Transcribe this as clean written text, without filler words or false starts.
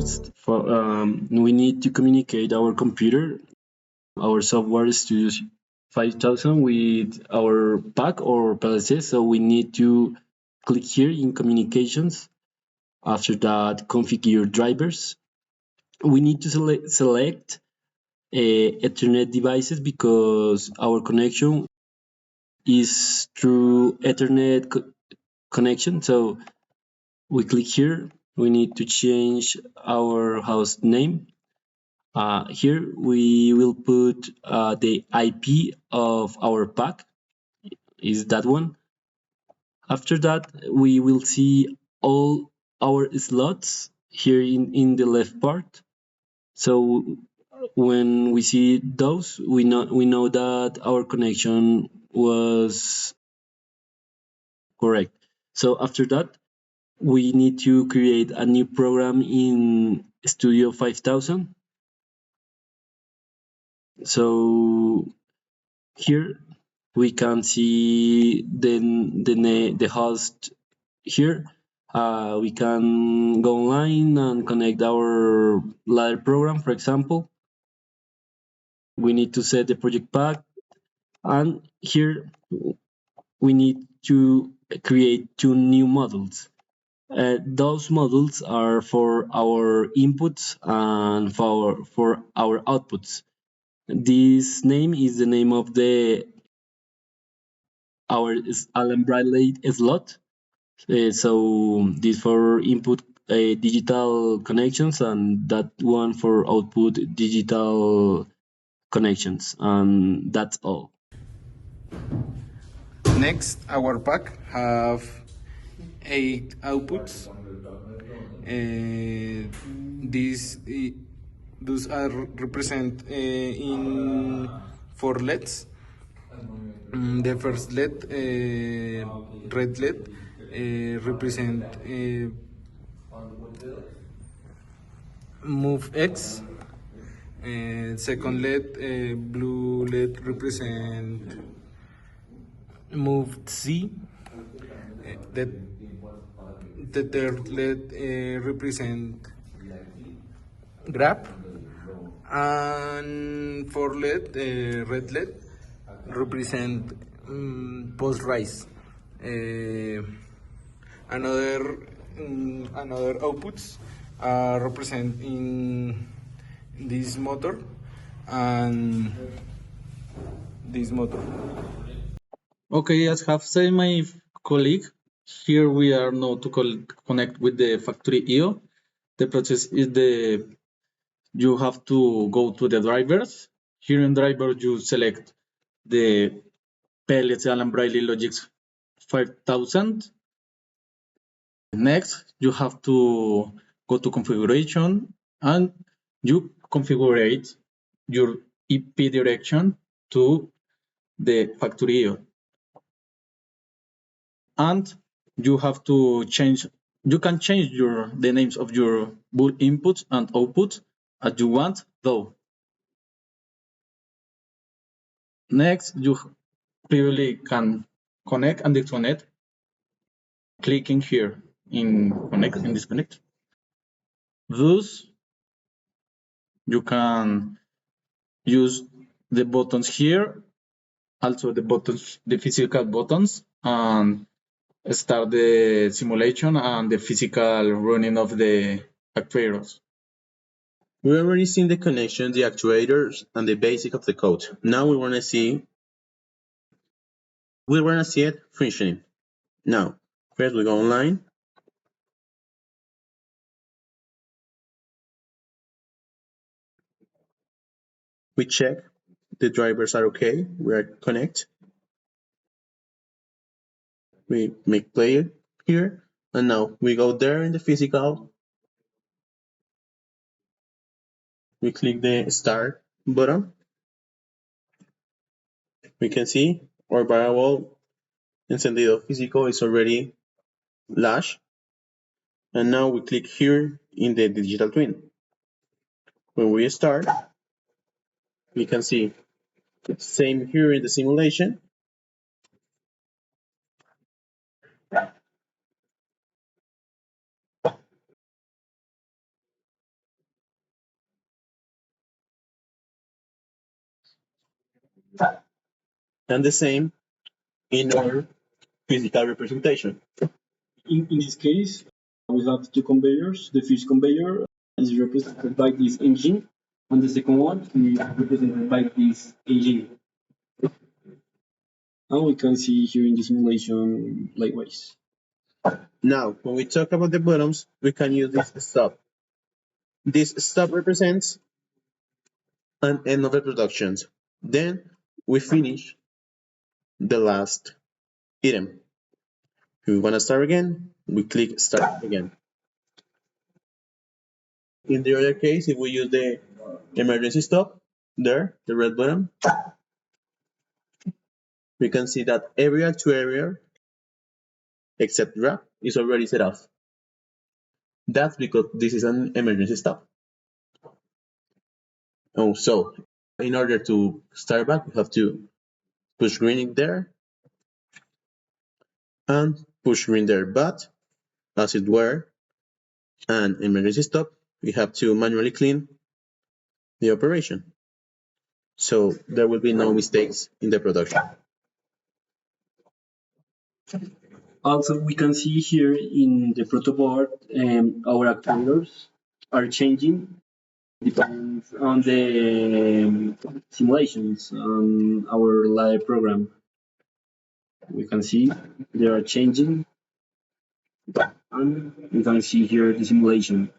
First, we need to communicate our computer, our software Studio 5000 with our pack or PLC. So we need to click here in communications. After that, configure drivers. We need to select Ethernet devices because our connection is through Ethernet connection. So we click here. We need to change our host name. Here we will put the IP of our pack, is that one. After that, we will see all our slots here in the left part. So when we see those, we know that our connection was correct. So after that, we need to create a new program in Studio 5000. So here we can see the host here. We can go online and connect our ladder program, for example. We need to set the project path, and here we need to create two new models. Those models are for our inputs and for our outputs. This name is the name of our Allen Bradley slot. So this for input digital connections, and that one for output digital connections, and that's all. Next, our pack have 8 outputs. Those are represent in 4 LEDs. The first LED, red LED, represent move X. Second LED, blue LED, represent move Z. The third LED represent grab, and fourth LED, red LED, represent post rise. Another outputs represent in this motor and this motor. Okay, as have said my colleague, here we are now to connect with the factory IO. The process is you have to go to the drivers. Here in driver, you select the PLC Allen Bradley Logix 5000. Next, you have to go to configuration and you configure your IP direction to the factory IO. And you have to change, you can change the names of your boot inputs and outputs as you want, though. Next, you clearly can connect and disconnect, clicking here in connect and disconnect. Thus, you can use the buttons here, also the buttons, the physical buttons, and start the simulation and the physical running of the actuators. We already seen the connection, the actuators, and the basic of the code. Now we want to see it functioning. Now, first we go online. We check the drivers are okay. We are connect. We make play here, and now we go there in the physical. We click the start button. We can see our variable encendido físico is already lashed. And now we click here in the digital twin. When we start, we can see same here in the simulation. And the same in our physical representation. In this case, we have two conveyors. The first conveyor is represented by this engine, and the second one is represented by this engine. And we can see here in the simulation likewise. Now, when we talk about the buttons, we can use this stop. This stop represents an end of the productions. Then we finish the last item. If we want to start again, we click start again. In the other case, if we use the emergency stop, there, the red button, we can see that every actuator except wrap is already set off. That's because this is an emergency stop. Oh, so in order to start back, we have to push green there and push green there. But as it were an emergency stop, we have to manually clean the operation. So there will be no mistakes in the production. Also, we can see here in the protoboard, our actuators are changing. Depends on the simulations on our live program. We can see they are changing, and we can see here the simulation.